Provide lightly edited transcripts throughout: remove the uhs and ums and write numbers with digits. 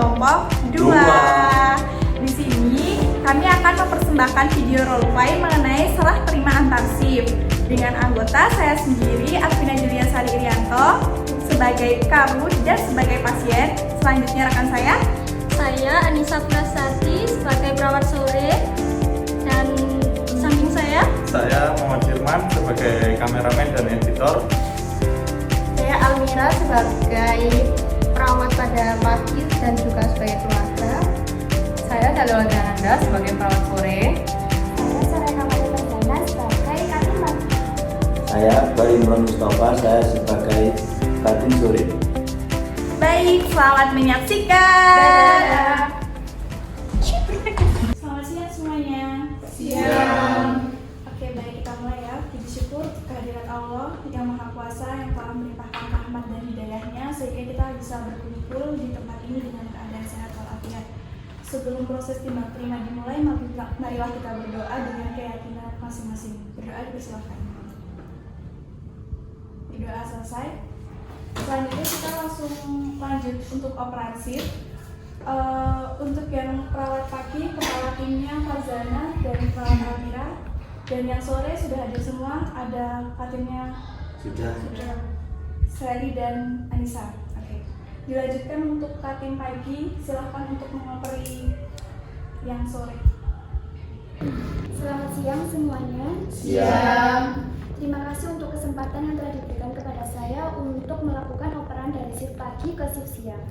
kelompok 2. Di sini kami akan mempersembahkan video roleplay mengenai serah terima antar shift dengan anggota saya sendiri, Arvina Julia Sari Irianto, sebagai kamu dan sebagai pasien. Selanjutnya rekan saya Anissa Prasati sebagai perawat sore, dan samping saya Muhammad Firman sebagai kameramen dan editor. Saya Almira sebagai perawat pada pagi dan juga sebagai keluarga. Saya Dalila Gananda sebagai perawat sore. Saya Sarena Perdana sebagai katiman. Saya Barimron Mustafa, saya sebagai katin sore. Baik, selamat menyaksikan. Dadah. Selamat siang semuanya. Siang. Oke, baik, kita mulai ya. Puji syukur kehadirat Allah yang Maha Kuasa yang telah melimpahkan rahmat dan hidayahnya sehingga kita bisa berkumpul di tempat ini dengan keadaan sehat walafiat. Sebelum proses timbang terima dimulai, marilah kita berdoa dengan keyakinan masing-masing. Berdoa dipersilakan. Doa selesai. Selanjutnya kita langsung lanjut untuk operasi. Untuk yang perawat pagi, kepala timnya Farzana dan perawat Almira. Dan yang sore sudah hadir semua, ada katimnya Sudah. Sally dan Anissa. Oke. Dilanjutkan untuk katim pagi, silahkan untuk mengoperi yang sore. Selamat siang semuanya. Siang. Terima kasih untuk kesempatan yang telah diberikan kepada saya untuk melakukan operan dari shift pagi ke shift siang.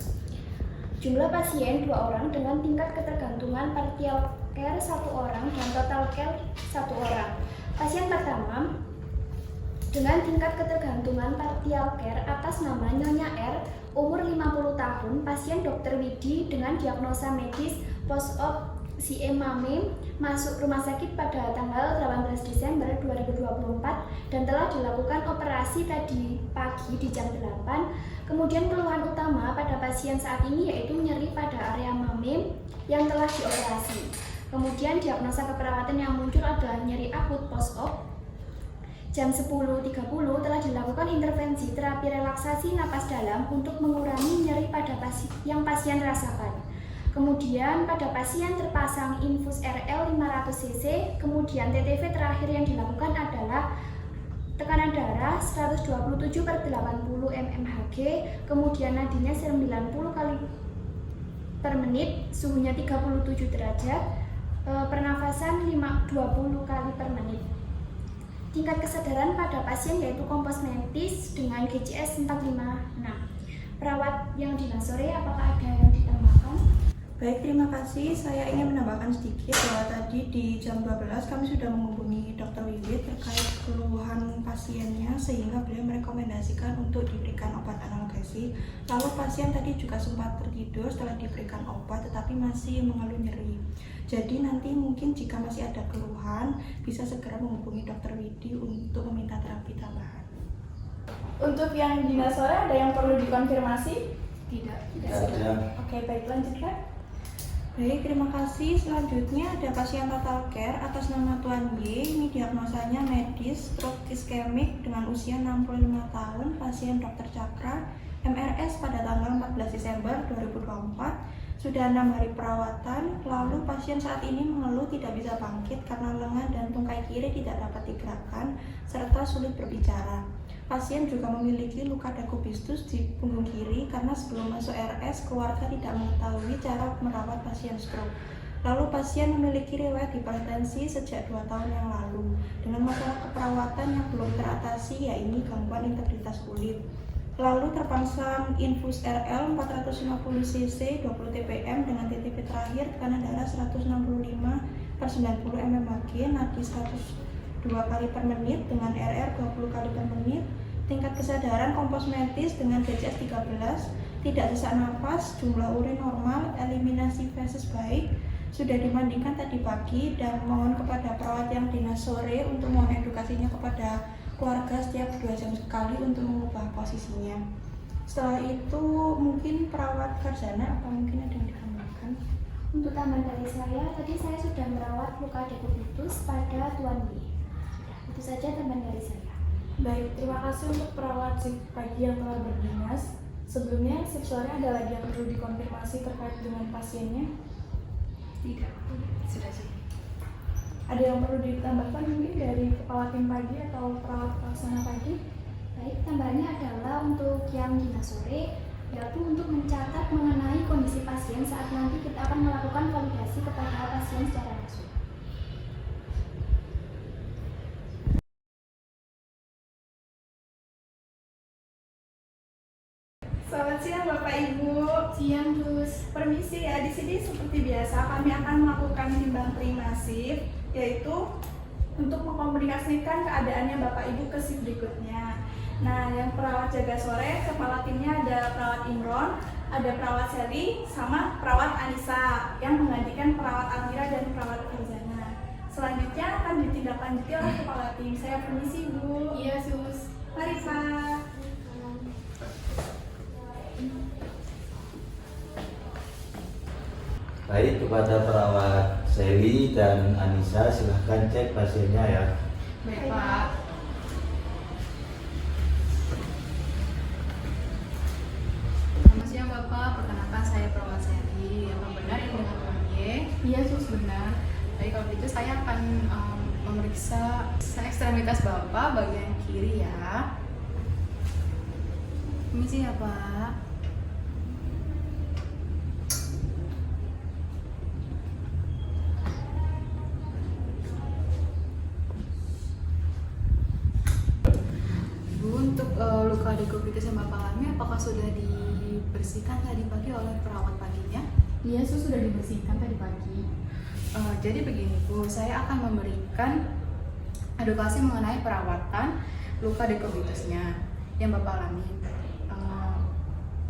Jumlah pasien 2 orang dengan tingkat ketergantungan partial care 1 orang dan total care 1 orang. Pasien pertama dengan tingkat ketergantungan partial care atas nama Nyonya R, umur 50 tahun, pasien Dr. Widi dengan diagnosa medis post-op CMAME, masuk rumah sakit pada tanggal 18 Desember 2024 dan telah dilakukan operasi tadi pagi di jam 8. Kemudian keluhan utama pada pasien saat ini yaitu nyeri pada area MAME yang telah dioperasi. Kemudian diagnosa keperawatan yang muncul adalah nyeri akut post-op. Jam 10.30 telah dilakukan intervensi terapi relaksasi napas dalam untuk mengurangi nyeri pada pasien rasakan. Kemudian pada pasien terpasang infus RL 500 cc, kemudian TTV terakhir yang dilakukan adalah tekanan darah 127/80 mmHg, kemudian nadinya 90 kali per menit, suhunya 37 derajat, pernafasan 20 kali per menit. Tingkat kesadaran pada pasien yaitu kompos mentis dengan GCS 456. Perawat yang di sore, apakah ada yang ditambahkan? Baik, terima kasih. Saya ingin menambahkan sedikit bahwa tadi di jam 12 kami sudah menghubungi Dr. Wiwit terkait keluhan pasiennya sehingga beliau merekomendasikan untuk diberikan obat analgesik. Lalu pasien tadi juga sempat tertidur setelah diberikan obat tetapi masih mengeluh nyeri. Jadi nanti mungkin jika masih ada keluhan bisa segera menghubungi Dr. Widi untuk meminta terapi tambahan. Untuk yang di sore ada yang perlu dikonfirmasi? Tidak Ada. Oke, baik, lanjutkan. Baik, terima kasih. Selanjutnya ada pasien total care atas nama Tuan Y. Ini diagnosanya medis stroke iskemik dengan usia 65 tahun, pasien Dr. Cakra, MRS pada tanggal 14 Desember 2024. Sudah 6 hari perawatan, lalu pasien saat ini mengeluh tidak bisa bangkit karena lengan dan tungkai kiri tidak dapat digerakkan serta sulit berbicara. Pasien juga memiliki luka dekubistus di punggung kiri karena sebelum masuk RS, keluarga tidak mengetahui cara merawat pasien stroke. Lalu pasien memiliki riwayat hipertensi sejak 2 tahun yang lalu dengan masalah keperawatan yang belum teratasi, yaitu gangguan integritas kulit. Lalu terpasang infus RL 450 cc 20 TPM dengan TTP terakhir tekanan darah 165/90 mmHg, nadi 102 kali per menit dengan RR 20 kali per menit. Tingkat kesadaran kompos mentis dengan GCS 13, tidak sesak napas, jumlah urin normal, eliminasi feses baik. Sudah dimandingkan tadi pagi dan mohon kepada perawat yang dinas sore untuk mohon edukasinya kepada keluarga setiap 2 jam sekali untuk mengubah posisinya. Setelah itu mungkin perawat Farzana apa mungkin ada yang ditambahkan? Untuk tambahan dari saya, tadi saya sudah merawat luka dekubistus pada Tuan Y. Itu saja tambahan dari saya. Baik, terima kasih untuk perawat shift pagi yang telah berdinas. Sebelumnya, shift sore ada lagi yang perlu dikonfirmasi terkait dengan pasiennya? Tidak, sudah sih. Ada yang perlu ditambahkan mungkin dari kepala tim pagi atau perawat pelaksana pagi? Baik, tambahannya adalah untuk yang dinas sore, yaitu untuk mencatat mengenai kondisi pasien saat nanti kita akan melakukan validasi kepada pasien secara langsung. Selamat siang Bapak Ibu. Siang, Dus. Permisi ya, di sini seperti biasa kami akan melakukan timbang primasif, yaitu untuk mengkomunikasikan keadaannya Bapak Ibu ke shift berikutnya. Nah, yang perawat jaga sore, kepala timnya ada perawat Imron, ada perawat Sally, sama perawat Anissa yang menggantikan perawat Almira dan perawat Farzana. Selanjutnya akan ditindaklanjuti oleh kepala tim. Saya permisi Bu. Iya, Sus. Mari Pak. Baik, kepada perawat Sally dan Anissa, silahkan cek pasiennya ya. Baik, Pak. Selamat siang, Bapak. Perkenalkan saya perawat Sally. Apa benar ini dengan Tuan Y? Iya, Sus, benar. Baik, kalau gitu saya akan memeriksa ekstremitas Bapak bagian kiri ya. Permisi ya, Pak. Untuk luka dekubitus yang Bapak alami, apakah sudah dibersihkan tadi pagi oleh perawat paginya? Iya, Sus, sudah dibersihkan tadi pagi. Jadi begini Bu, saya akan memberikan edukasi mengenai perawatan luka dekubitusnya yang Bapak alami.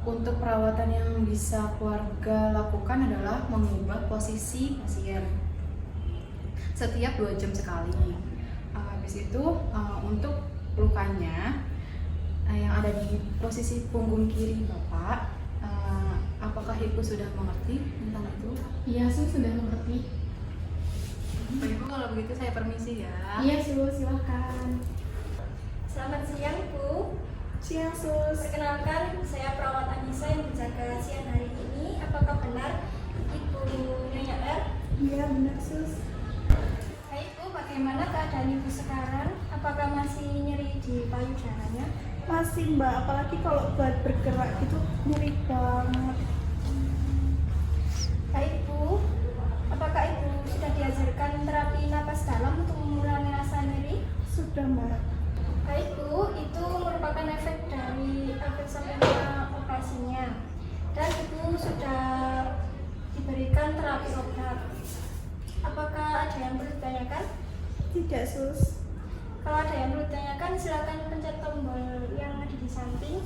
Untuk perawatan yang bisa keluarga lakukan adalah mengubah posisi pasien setiap 2 jam sekali. Habis itu untuk lukanya yang ada di posisi punggung kiri Bapak, apakah Ibu sudah mengerti tentang itu? Iya, Sus, sudah mengerti. Baik Bu, kalau begitu saya permisi ya. Iya, Sus, silakan. Selamat siang Bu. Siang Sus. Perkenalkan, saya perawat Anissa yang menjaga siang hari ini. Apakah benar Ibu Nyonya R? Iya benar Sus. Baik Bu, bagaimana keadaan Ibu sekarang? Apakah masih nyeri di payudaranya? Masih Mbak, apalagi kalau buat bergerak itu nyeri banget. Baik Bu, apakah Ibu sudah diajarkan terapi napas dalam untuk mengurangi rasa nyeri? Sudah Mbak. Baik Bu, itu merupakan efek dari efek samping operasinya. Dan Ibu sudah diberikan terapi obat. Apakah ada yang perlu ditanyakan? Tidak Sus. Kalau ada yang perlu ditanyakan, silakan pencet tombol yang ada di samping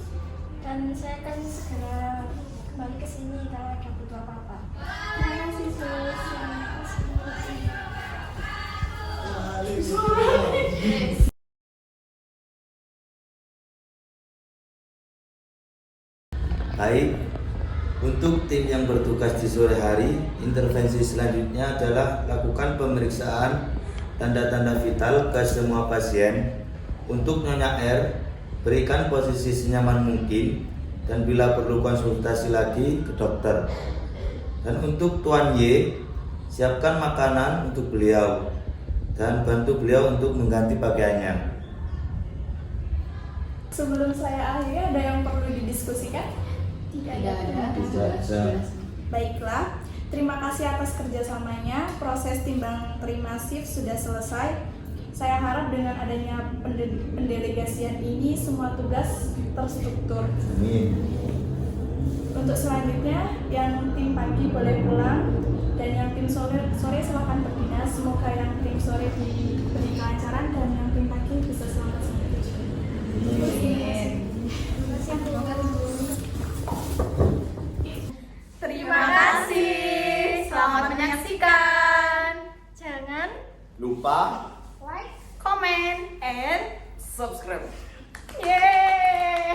dan saya akan segera kembali ke sini kalau ada butuh apa-apa. Terima kasih Sus. Baik, untuk tim yang bertugas di sore hari, intervensi selanjutnya adalah lakukan pemeriksaan tanda-tanda vital ke semua pasien. Untuk Nyonya R, berikan posisi senyaman mungkin dan bila perlu konsultasi lagi ke dokter. Dan untuk Tuan Y, siapkan makanan untuk beliau dan bantu beliau untuk mengganti pakaiannya. Sebelum saya akhiri, ada yang perlu didiskusikan? Tidak ada. Tidak. Baiklah, terima kasih atas kerjasamanya. Proses timbang primasif sudah selesai. Saya harap dengan adanya pendelegasian ini semua tugas terstruktur. Amin. Untuk selanjutnya, yang tim pagi boleh pulang dan yang tim sore silahkan berdinas. Semoga yang tim sore diberi kelancaran dan yang tim pagi bisa selamat sampai tujuan. Amin. Terima kasih. Selamat menyaksikan. Jangan Lupa like, Komen. And Subscribe. yeay.